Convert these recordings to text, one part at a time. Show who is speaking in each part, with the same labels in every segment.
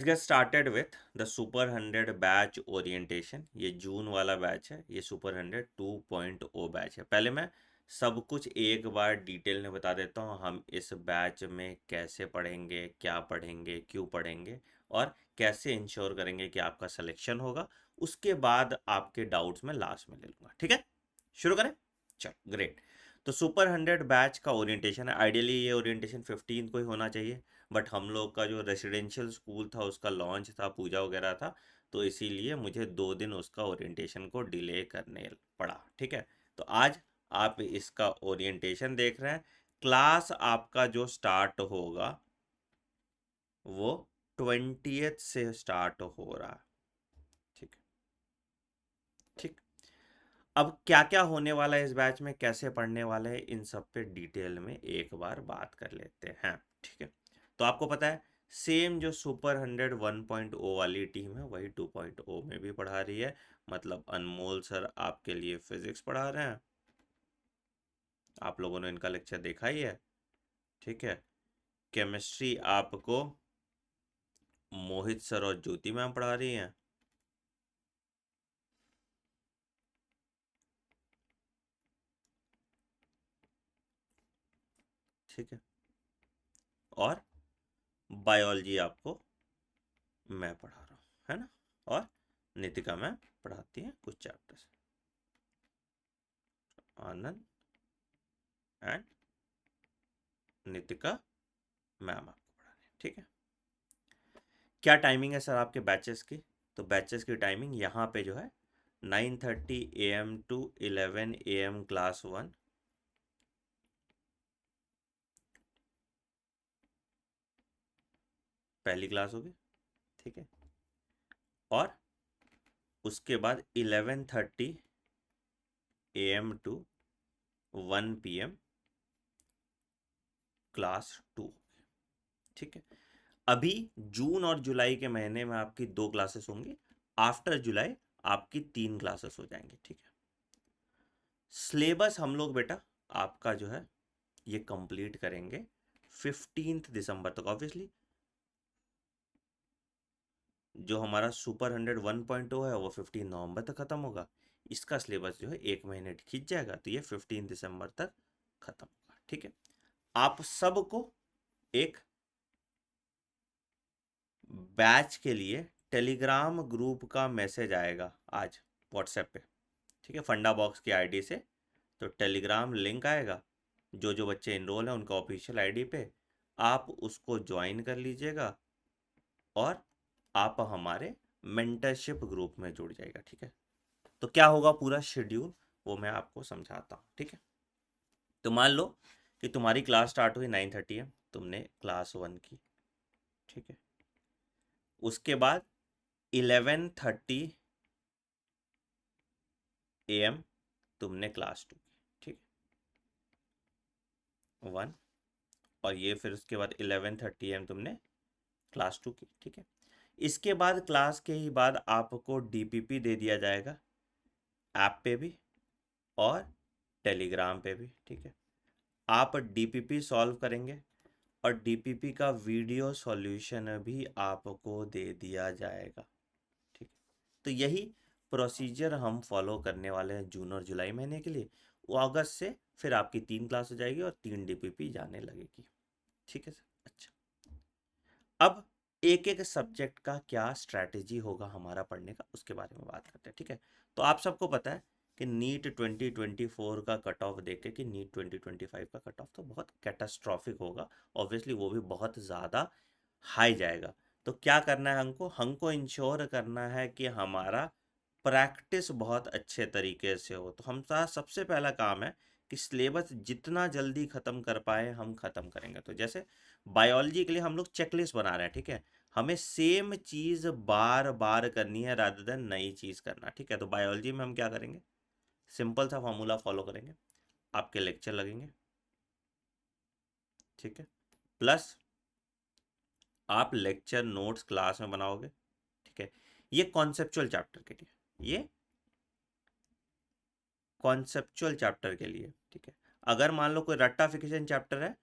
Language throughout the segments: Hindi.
Speaker 1: Get started with the super 100 batch orientation. ये जून वाला बैच है, ये सुपर 100 2.0 बैच है। पहले मैं सब कुछ एक बार डिटेल में बता देता हूँ, हम इस बैच में कैसे पढ़ेंगे, क्या पढ़ेंगे, क्यों पढ़ेंगे और कैसे इंश्योर करेंगे कि आपका सिलेक्शन होगा। उसके बाद आपके डाउट्स मैं लास्ट में ले लूँगा। ठीक है, शुरू करें। चलो ग्रेट। तो सुपर 100 बैच का ओरिएंटेशन है। आइडियली ये ओरिएंटेशन 15 को ही होना चाहिए, बट हम लोग का जो रेसिडेंशियल स्कूल था उसका लॉन्च था, पूजा वगैरह था, तो इसीलिए मुझे 2 दिन उसका ओरिएंटेशन को डिले करने पड़ा। ठीक है, तो आज आप इसका ओरिएंटेशन देख रहे हैं। क्लास आपका जो स्टार्ट होगा वो 20th से स्टार्ट हो रहा है। ठीक ठीक। अब क्या क्या होने वाला है इस बैच में, कैसे पढ़ने वाले हैं, इन सब पे डिटेल में एक बार बात कर लेते हैं। ठीक है, तो आपको पता है सेम जो सुपर 100 1.0 वाली टीम है वही 2.0 में भी पढ़ा रही है। मतलब अनमोल सर आपके लिए फिजिक्स पढ़ा रहे हैं, आप लोगों ने इनका लेक्चर देखा ही है। ठीक है, केमिस्ट्री आपको मोहित सर और ज्योति मैम पढ़ा रही हैं। ठीक है, और बायोलॉजी आपको मैं पढ़ा रहा हूँ, है ना। और नितिका मैम पढ़ाती हैं कुछ chapters, Anand and Nitika ma'am आपको पढ़ा रहे हैं। ठीक है, क्या टाइमिंग है सर आपके बैचेस की? तो बैचेस की टाइमिंग यहाँ पे जो है 9:30 AM टू 11 AM क्लास 1, पहली क्लास होगी। ठीक है, और उसके बाद 11:30 AM टू 1 PM क्लास 2। ठीक है, अभी जून और जुलाई के महीने में आपकी 2 क्लासेस होंगी, आफ्टर जुलाई आपकी 3 क्लासेस हो जाएंगी। ठीक है, सिलेबस हम लोग बेटा आपका जो है ये कंप्लीट करेंगे 15 दिसंबर तक। ऑब्वियसली जो हमारा सुपर 100 1.0 है वो 15 नवंबर तक खत्म होगा, इसका सिलेबस जो है 1 महीने खींच जाएगा, तो ये 15 दिसंबर तक खत्म होगा। ठीक है, आप सबको एक बैच के लिए टेलीग्राम ग्रुप का मैसेज आएगा आज व्हाट्सएप पे। ठीक है, फंडा बॉक्स की आईडी से, तो टेलीग्राम लिंक आएगा, जो जो बच्चे इनरोल हैं उनका ऑफिशियल आईडी पे, आप उसको ज्वाइन कर लीजिएगा और आप हमारे मेंटरशिप ग्रुप में जुड़ जाएगा। ठीक है, तो क्या होगा पूरा शेड्यूल वो मैं आपको समझाता हूँ। ठीक है, तो मान लो कि तुम्हारी क्लास स्टार्ट हुई 9:30 AM, तुमने क्लास 1 की। ठीक है, उसके बाद 11:30 AM तुमने क्लास 2 की। ठीक है, 1, और ये फिर उसके बाद 11:30 AM तुमने क्लास 2 की। ठीक है, इसके बाद क्लास के ही बाद आपको डीपीपी दे दिया जाएगा, ऐप पे भी और टेलीग्राम पे भी। ठीक है, आप डीपीपी सॉल्व करेंगे और डीपीपी का वीडियो सॉल्यूशन भी आपको दे दिया जाएगा। ठीक है, तो यही प्रोसीजर हम फॉलो करने वाले हैं जून और जुलाई महीने के लिए। वो अगस्त से फिर आपकी 3 क्लास हो जाएगी और 3 डीपीपी जाने लगेगी। ठीक है सर, अच्छा। अब एक एक सब्जेक्ट का क्या स्ट्रैटेजी होगा हमारा पढ़ने का, उसके बारे में बात करते हैं। ठीक है, तो आप सबको पता है कि नीट 2024 का कट ऑफ देखे कि नीट 2025 का कट ऑफ तो बहुत कैटास्ट्रॉफिक होगा। ऑब्वियसली वो भी बहुत ज़्यादा हाई जाएगा। तो क्या करना है हमको, हमको इंश्योर करना है कि हमारा प्रैक्टिस बहुत अच्छे तरीके से हो। तो हम सबसे पहला काम है कि सिलेबस जितना जल्दी ख़त्म कर पाए हम ख़त्म करेंगे। तो जैसे बायोलॉजी के लिए हम लोग चेकलिस्ट बना रहे हैं। ठीक है, हमें सेम चीज़ बार बार करनी है रादर देन नई चीज़ करना। ठीक है, तो बायोलॉजी में हम क्या करेंगे, सिंपल सा फॉर्मूला फॉलो करेंगे, आपके लेक्चर लगेंगे। ठीक है, प्लस आप लेक्चर नोट्स क्लास में बनाओगे। ठीक है, ये कॉन्सेप्चुअल चैप्टर के लिए, ये कॉन्सेप्चुअल चैप्टर के लिए। ठीक है, अगर मान लो कोई रट्टाफिकेशन चैप्टर है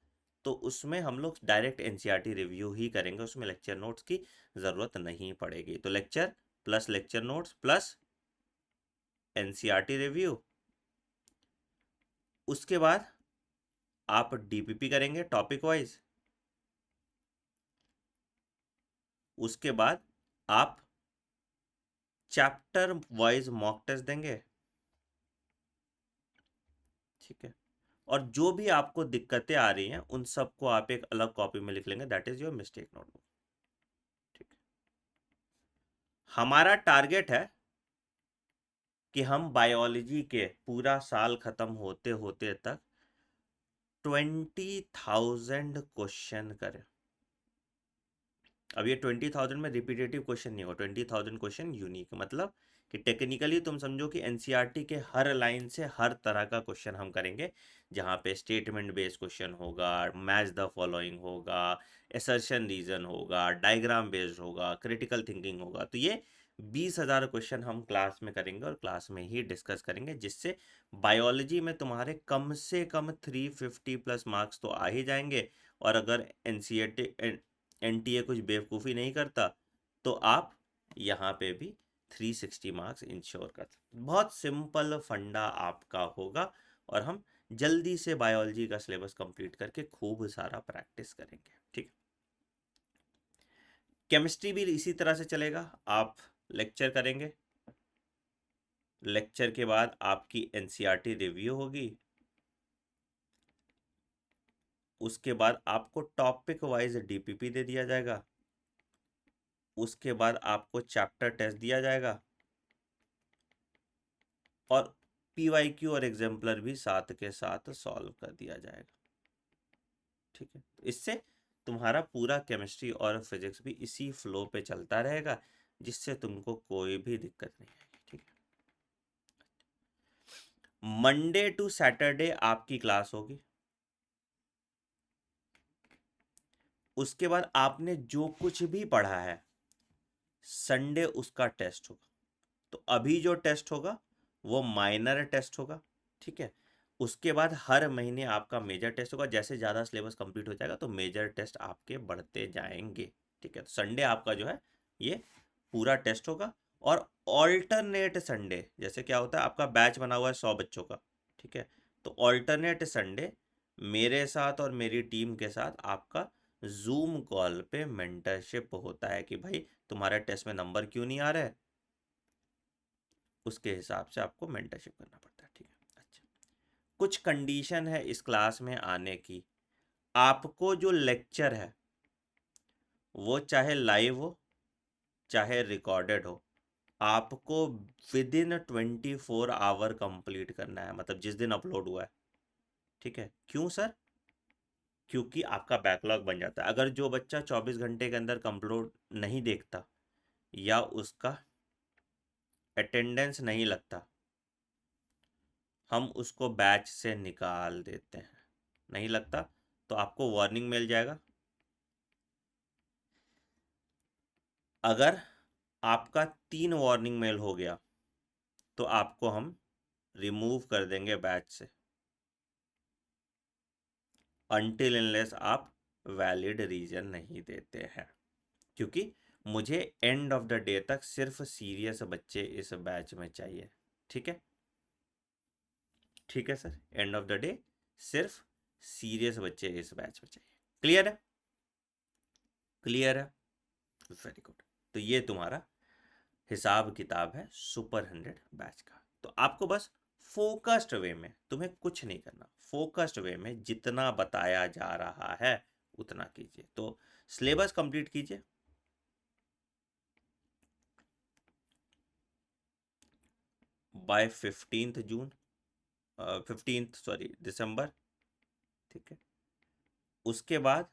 Speaker 1: तो उसमें हम लोग डायरेक्ट एनसीईआरटी रिव्यू ही करेंगे, उसमें लेक्चर नोट्स की ज़रूरत नहीं पड़ेगी। तो lecture plus lecture notes plus NCERT review, उसके बाद आप डीपीपी करेंगे टॉपिक वाइज, उसके बाद आप चैप्टर वाइज मॉक टेस्ट देंगे, ठीक है। और जो भी आपको दिक्कतें आ रही हैं उन सबको आप एक अलग कॉपी में लिख लेंगे, that is your mistake notebook, ठीक है। हमारा टारगेट है कि हम बायोलॉजी के पूरा साल खत्म होते होते तक 20,000 क्वेश्चन करें। अब ये 20,000 में रिपीटेटिव क्वेश्चन नहीं होगा, 20,000 क्वेश्चन यूनिक, मतलब कि टेक्निकली तुम समझो कि एनसीईआरटी के हर लाइन से हर तरह का क्वेश्चन हम करेंगे, जहाँ पे स्टेटमेंट बेस्ड क्वेश्चन होगा, मैच द फॉलोइंग होगा, असर्शन रीजन होगा, डायग्राम बेस्ड होगा, क्रिटिकल थिंकिंग होगा। तो ये 20,000 क्वेश्चन हम क्लास में करेंगे और क्लास में ही डिस्कस करेंगे, जिससे बायोलॉजी में तुम्हारे कम से कम 350 प्लस मार्क्स तो आ ही जाएंगे। और अगर एनसीईआरटी एनटीए कुछ बेवकूफ़ी नहीं करता तो आप यहाँ पे भी 360 मार्क्स इंश्योर कर सकते। बहुत सिंपल फंडा आपका होगा और हम जल्दी से बायोलॉजी का सिलेबस कंप्लीट करके खूब सारा प्रैक्टिस करेंगे, ठीक। केमिस्ट्री भी इसी तरह से चलेगा, आप लेक्चर करेंगे, लेक्चर के बाद आपकी एनसीईआरटी रिव्यू होगी, उसके बाद आपको टॉपिक वाइज डीपीपी दे दिया जाएगा, उसके बाद आपको चैप्टर टेस्ट दिया जाएगा और पीवाईक्यू और एग्जाम्पलर भी साथ के साथ सॉल्व कर दिया जाएगा, ठीक है। इससे तुम्हारा पूरा केमिस्ट्री और फिजिक्स भी इसी फ्लो पे चलता रहेगा, जिससे तुमको कोई भी दिक्कत नहीं आएगी, ठीक है। मंडे टू सैटरडे आपकी क्लास होगी, उसके बाद आपने जो कुछ भी पढ़ा है संडे उसका टेस्ट होगा। तो अभी जो टेस्ट होगा वो माइनर टेस्ट होगा, ठीक है। उसके बाद हर महीने आपका मेजर टेस्ट होगा, जैसे ज़्यादा सिलेबस कंप्लीट हो जाएगा तो मेजर टेस्ट आपके बढ़ते जाएंगे, ठीक है। तो संडे आपका जो है ये पूरा टेस्ट होगा। और ऑल्टरनेट संडे, जैसे क्या होता है आपका बैच बना हुआ है 100 बच्चों का, ठीक है, तो ऑल्टरनेट संडे मेरे साथ और मेरी टीम के साथ आपका जूम कॉल पे मेंटरशिप होता है कि भाई तुम्हारे टेस्ट में नंबर क्यों नहीं आ रहा है, उसके हिसाब से आपको मेंटरशिप करना पड़ता है, ठीक है। अच्छा, कुछ कंडीशन है इस क्लास में आने की। आपको जो लेक्चर है वो चाहे लाइव हो चाहे रिकॉर्डेड हो, आपको विद इन 24 आवर कंप्लीट करना है, मतलब जिस दिन अपलोड हुआ है, ठीक है। क्यों सर? क्योंकि आपका बैकलॉग बन जाता है। अगर जो बच्चा 24 घंटे के अंदर कंप्लोड नहीं देखता या उसका अटेंडेंस नहीं लगता, हम उसको बैच से निकाल देते हैं। नहीं लगता तो आपको वार्निंग मिल जाएगा। अगर आपका 3 वार्निंग मेल हो गया तो आपको हम रिमूव कर देंगे बैच से, अनटिल अनलेस आप वैलिड रीजन नहीं देते हैं। क्योंकि मुझे एंड ऑफ द डे तक सिर्फ सीरियस बच्चे इस बैच में चाहिए, ठीक है। ठीक है sir, end of the day सिर्फ सीरियस बच्चे इस बैच में चाहिए। क्लियर है? क्लियर है, वेरी गुड। तो ये तुम्हारा हिसाब किताब है सुपर 100 बैच का। तो आपको बस फोकस्ड वे में, तुम्हें कुछ नहीं करना, फोकस्ड वे में जितना बताया जा रहा है उतना कीजिए। तो सिलेबस कंप्लीट कीजिए, बाय 15 जून, 15 सॉरी दिसंबर, ठीक है। उसके बाद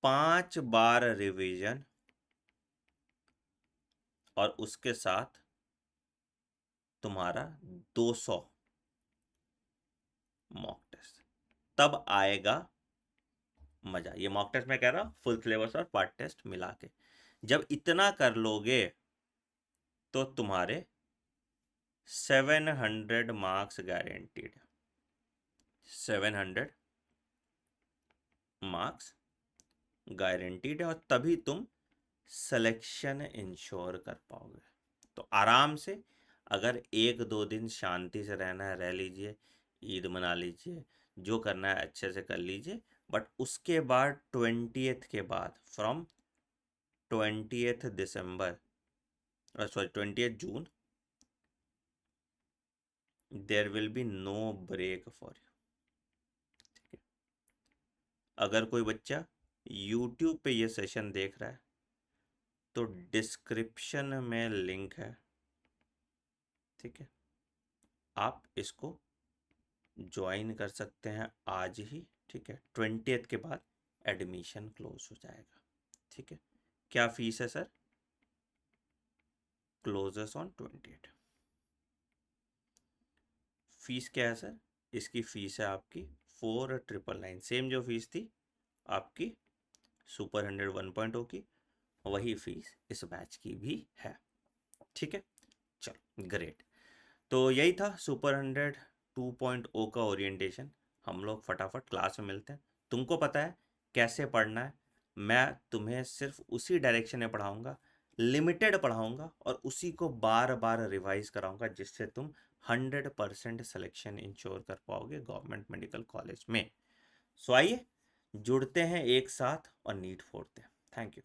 Speaker 1: 5 बार रिवीजन और उसके साथ तुम्हारा 200 मॉक टेस्ट, तब आएगा मजा। ये मॉक टेस्ट मैं कह रहा हूँ फुल सिलेबस और पार्ट टेस्ट मिला के। जब इतना कर लोगे तो तुम्हारे 700 मार्क्स गारंटीड, 700 मार्क्स गारंटीड है, और तभी तुम सिलेक्शन इंश्योर कर पाओगे। तो आराम से अगर 1-2 दिन शांति से रहना है रह लीजिए, ईद मना लीजिए, जो करना है अच्छे से कर लीजिए, बट उसके बाद 20th के बाद, from 20th December, sorry 20th June, there will be no break for you. ठीक है, अगर कोई बच्चा यूट्यूब पे ये सेशन देख रहा है तो डिस्क्रिप्शन में लिंक है, ठीक है, आप इसको ज्वाइन कर सकते हैं आज ही। ठीक है, 20th के बाद एडमिशन क्लोज हो जाएगा। ठीक है, क्या फीस है sir? Closes on 20th। Fees क्या है सर? इसकी फीस है आपकी 4999, सेम जो फीस थी आपकी सुपर 100 1.0 की, वही फीस इस बैच की भी है। ठीक है, चलो ग्रेट। तो यही था सुपर 100 2.0 का ओरिएंटेशन। हम लोग फटाफट क्लास में मिलते हैं। तुमको पता है कैसे पढ़ना है, मैं तुम्हें सिर्फ उसी डायरेक्शन में पढ़ाऊंगा, लिमिटेड पढ़ाऊंगा, और उसी को बार बार रिवाइज कराऊंगा, जिससे तुम 100% सिलेक्शन इंश्योर कर पाओगे गवर्नमेंट मेडिकल कॉलेज में। सो आइए जुड़ते हैं एक साथ और नीट फोड़ते हैं। Thank you.